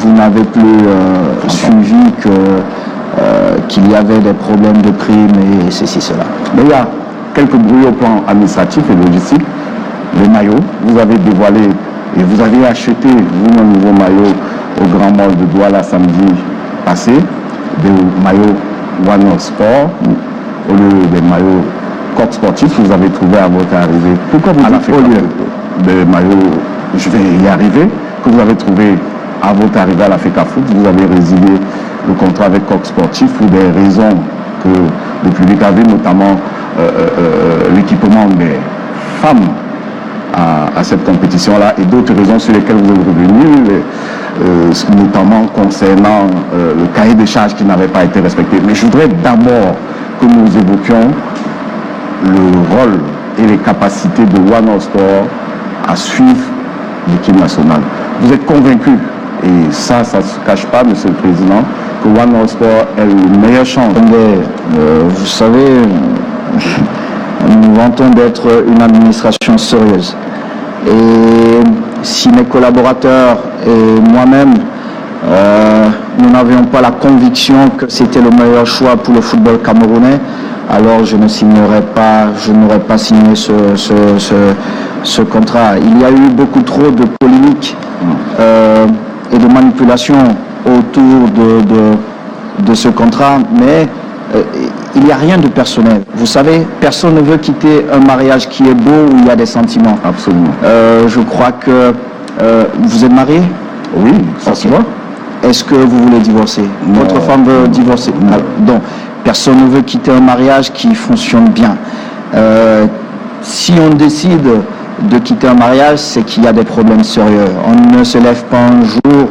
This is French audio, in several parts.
vous n'avez plus suivi qu'il y avait des problèmes de primes et ceci, cela. Mais il y a quelques bruits au plan administratif et logistique. Les maillots, vous avez dévoilé et vous avez acheté vous-même un nouveau maillot au Grand Mall de Douala samedi passé, des maillots One Sport au lieu des maillots Coq Sportif que vous avez trouvé à votre arrivée. Pourquoi vous dites au lieu des maillots, je vais y arriver, que vous avez trouvé à votre arrivée à la FECAFOOT, vous avez résilié le contrat avec Coq Sportif pour des raisons que le public a vu, notamment l'équipement des femmes à cette compétition-là et d'autres raisons sur lesquelles vous êtes revenu, notamment concernant le cahier des charges qui n'avait pas été respecté. Mais je voudrais d'abord que nous évoquions le rôle et les capacités de One Sport à suivre l'équipe nationale. Vous êtes convaincu, et ça ne se cache pas, Monsieur le Président, que One Sport est le meilleur champ. Vous savez, nous vantons d'être une administration sérieuse. Et si mes collaborateurs et moi-même, nous n'avions pas la conviction que c'était le meilleur choix pour le football camerounais, alors je n'aurais pas signé ce contrat. Il y a eu beaucoup trop de polémiques et de manipulations autour de ce contrat, mais il n'y a rien de personnel. Vous savez, personne ne veut quitter un mariage qui est beau où il y a des sentiments. Absolument. Je crois que vous êtes marié? Oui, ça se voit. Est-ce que vous voulez divorcer? Votre femme veut divorcer? Donc, personne ne veut quitter un mariage qui fonctionne bien. Si on décide de quitter un mariage, c'est qu'il y a des problèmes sérieux. On ne se lève pas un jour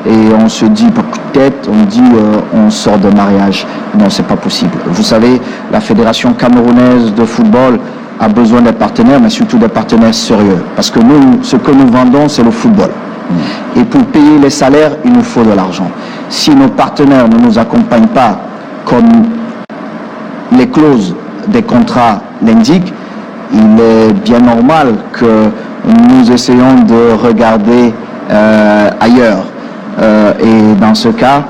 et on se dit, peut-être, on dit, on sort de mariage. Non, c'est pas possible. Vous savez, la Fédération camerounaise de football a besoin des partenaires, mais surtout des partenaires sérieux. Parce que nous, ce que nous vendons, c'est le football. Et pour payer les salaires, il nous faut de l'argent. Si nos partenaires ne nous accompagnent pas, comme les clauses des contrats l'indiquent, il est bien normal que nous essayons de regarder ailleurs. Et dans ce cas,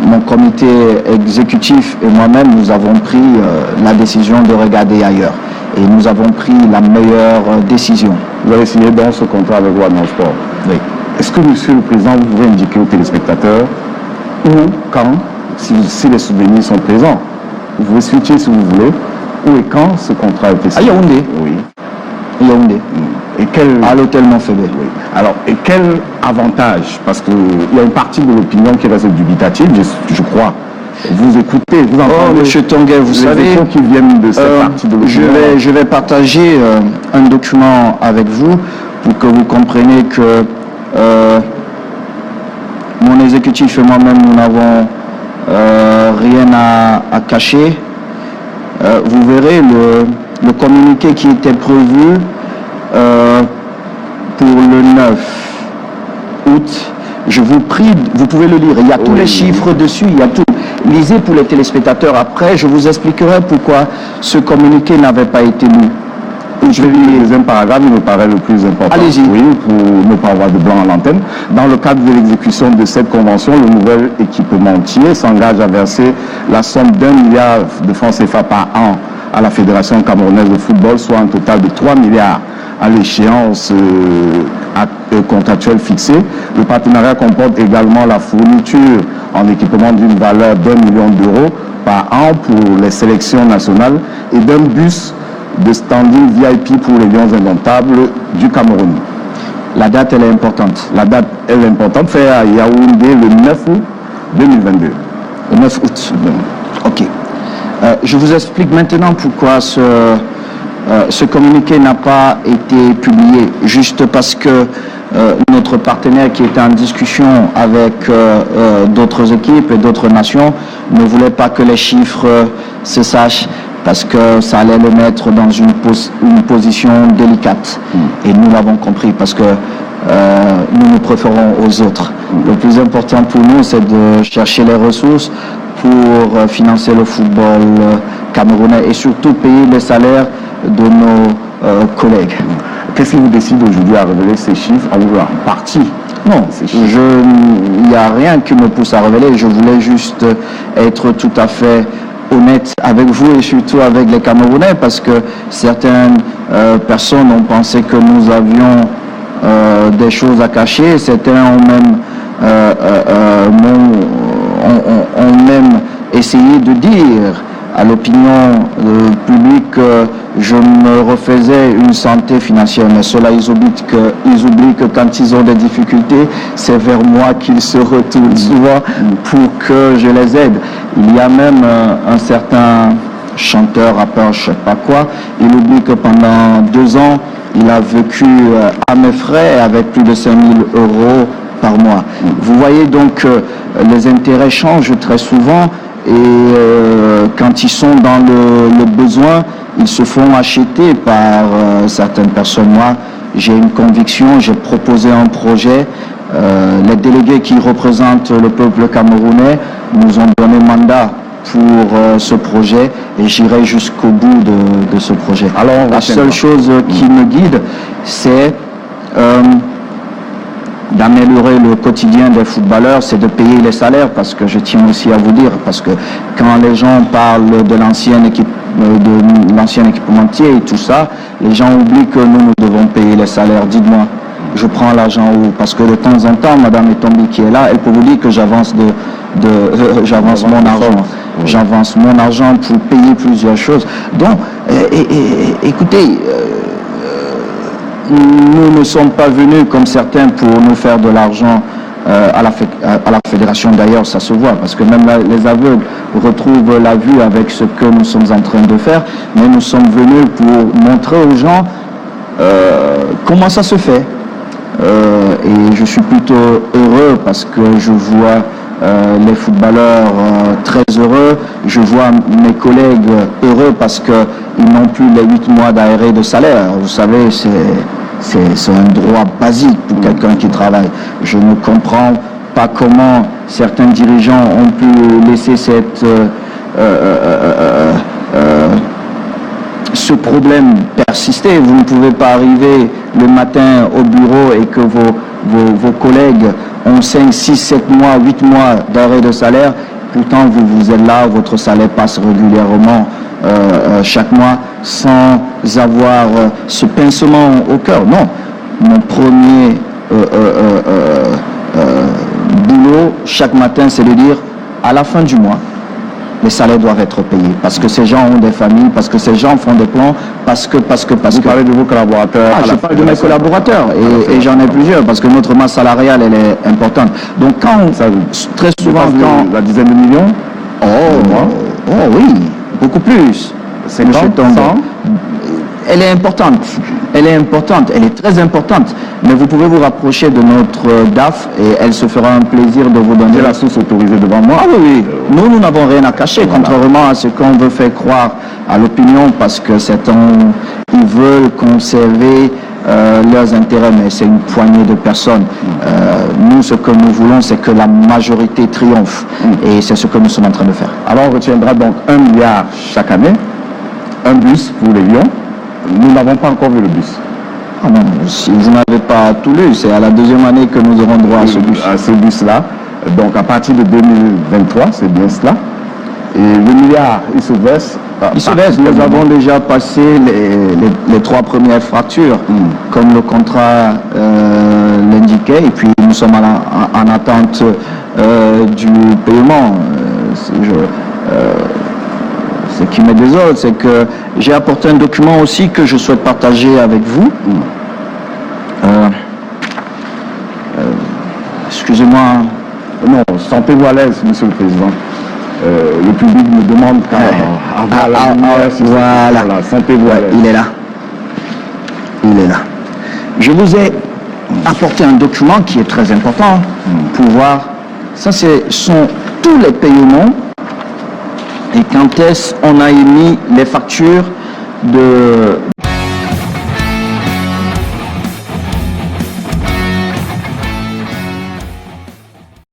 mon comité exécutif et moi-même, nous avons pris la décision de regarder ailleurs. Et nous avons pris la meilleure décision. Vous avez signé dans ce contrat avec One Sport. Oui. Est-ce que, Monsieur le Président, vous pouvez indiquer aux téléspectateurs où, quand, si les souvenirs sont présents, vous pouvez switcher si vous voulez, où et quand ce contrat a été signé? À Yaoundé. Oui. Yaoundé. Et quel... À l'hôtel Montfébé. Oui. Alors, et quel avantage? Parce qu'il y a une partie de l'opinion qui reste dubitative, je crois. Vous écoutez, vous entendez. Oh, Monsieur Tonguet, vous savez, qui viennent de cette partie de l'opinion. je vais partager un document avec vous pour que vous compreniez que mon exécutif et moi-même, nous n'avons rien à cacher. Vous verrez le communiqué qui était prévu pour le 9 août. Je vous prie, vous pouvez le lire. Il y a tous les chiffres dessus, il y a tout. Lisez pour les téléspectateurs après. Je vous expliquerai pourquoi ce communiqué n'avait pas été lu. Je vais lire le deuxième paragraphe, il me paraît le plus important. Allez-y. Oui, pour ne pas avoir de blanc à l'antenne. Dans le cadre de l'exécution de cette convention, le nouvel équipementier s'engage à verser la somme d'1 milliard de francs CFA par an à la Fédération camerounaise de football, soit un total de 3 milliards à l'échéance contractuelle fixée. Le partenariat comporte également la fourniture en équipement d'une valeur d'1 million d'euros par an pour les sélections nationales et d'un bus de standing VIP pour les Lions indomptables du Cameroun. La date, elle est importante. La date, elle est importante, fait à Yaoundé le 9 août 2022. Le 9 août. Ok. Je vous explique maintenant pourquoi ce communiqué n'a pas été publié. Juste parce que notre partenaire qui était en discussion avec d'autres équipes et d'autres nations ne voulait pas que les chiffres se sachent, parce que ça allait le mettre dans une position délicate. Et nous l'avons compris, parce que nous préférons aux autres. Le plus important pour nous, c'est de chercher les ressources pour financer le football camerounais et surtout payer les salaires de nos collègues. Qu'est-ce qui vous décide aujourd'hui à révéler ces chiffres en partie Non, il n'y a rien qui me pousse à révéler. Je voulais juste être tout à fait honnête avec vous et surtout avec les Camerounais, parce que certaines personnes ont pensé que nous avions des choses à cacher. Certains ont même essayé de dire à l'opinion publique que je me refaisais une santé financière, mais cela ils oublient que quand ils ont des difficultés, c'est vers moi qu'ils se retournent souvent pour que je les aide. Il y a même un certain chanteur, rappeur, je ne sais pas quoi, il oublie que pendant 2 ans, il a vécu à mes frais avec plus de 5 000 € par mois. Vous voyez donc les intérêts changent très souvent. Et quand ils sont dans le besoin, ils se font acheter par certaines personnes. Moi, j'ai une conviction, j'ai proposé un projet. Les délégués qui représentent le peuple camerounais nous ont donné mandat pour ce projet et j'irai jusqu'au bout de ce projet. Alors, la seule chose qui me guide, c'est d'améliorer le quotidien des footballeurs, c'est de payer les salaires, parce que je tiens aussi à vous dire, parce que quand les gens parlent de l'ancien équipementier et tout ça, les gens oublient que nous devons payer les salaires. Dites-moi, je prends l'argent où? Parce que de temps en temps, Madame Etombi qui est là, elle peut vous dire que j'avance j'avance mon argent. J'avance mon argent pour payer plusieurs choses. Donc, écoutez, nous ne sommes pas venus comme certains pour nous faire de l'argent à la fédération. D'ailleurs, ça se voit, parce que même les aveugles retrouvent la vue avec ce que nous sommes en train de faire. Mais nous sommes venus pour montrer aux gens comment ça se fait. Et je suis plutôt heureux parce que je vois les footballeurs très heureux. Je vois mes collègues heureux parce qu'ils n'ont plus les 8 mois d'arrêt de salaire. Vous savez, c'est un droit basique pour quelqu'un qui travaille. Je ne comprends pas comment certains dirigeants ont pu laisser ce problème persister. Vous ne pouvez pas arriver le matin au bureau et que vos collègues ont 5, 6, 7 mois, 8 mois d'arrêt de salaire. Pourtant, vous êtes là, votre salaire passe régulièrement chaque mois sans avoir ce pincement au cœur. Non, mon premier boulot chaque matin, c'est de dire à la fin du mois, les salaires doivent être payés, parce que ces gens ont des familles, parce que ces gens font des plans, parce que... Vous parlez de vos collaborateurs? Je parle de mes collaborateurs, et j'en ai plusieurs, parce que notre masse salariale, elle est importante. Donc très souvent, la dizaine de millions? Oh oui, beaucoup plus. C'est important. Elle est importante, elle est très importante, mais vous pouvez vous rapprocher de notre DAF et elle se fera un plaisir de vous donner la source autorisée devant moi. Ah oui, nous n'avons rien à cacher, contrairement à ce qu'on veut faire croire à l'opinion, parce que ils veulent conserver leurs intérêts, mais c'est une poignée de personnes. Nous, ce que nous voulons, c'est que la majorité triomphe, et c'est ce que nous sommes en train de faire. Alors on retiendra donc 1 milliard chaque année, un bus pour les Lions. Nous n'avons pas encore vu le bus. Ah non, si vous n'avez pas tout lu, c'est à la 2e année que nous aurons droit à ce bus. À ce bus-là. Donc à partir de 2023, c'est bien cela. Et le milliard, il se verse. Nous avons déjà passé les 3 premières factures, comme le contrat l'indiquait, et puis nous sommes en attente du paiement. Ce qui m'est désole, c'est que j'ai apporté un document aussi que je souhaite partager avec vous. Excusez-moi. Non, sentez-vous à l'aise, Monsieur le Président. Le public me demande voilà, sentez-vous à l'aise. Il est là. Je vous ai apporté un document qui est très important pour voir. Ça, sont tous les paiements. Et quand est-ce qu'on a émis les factures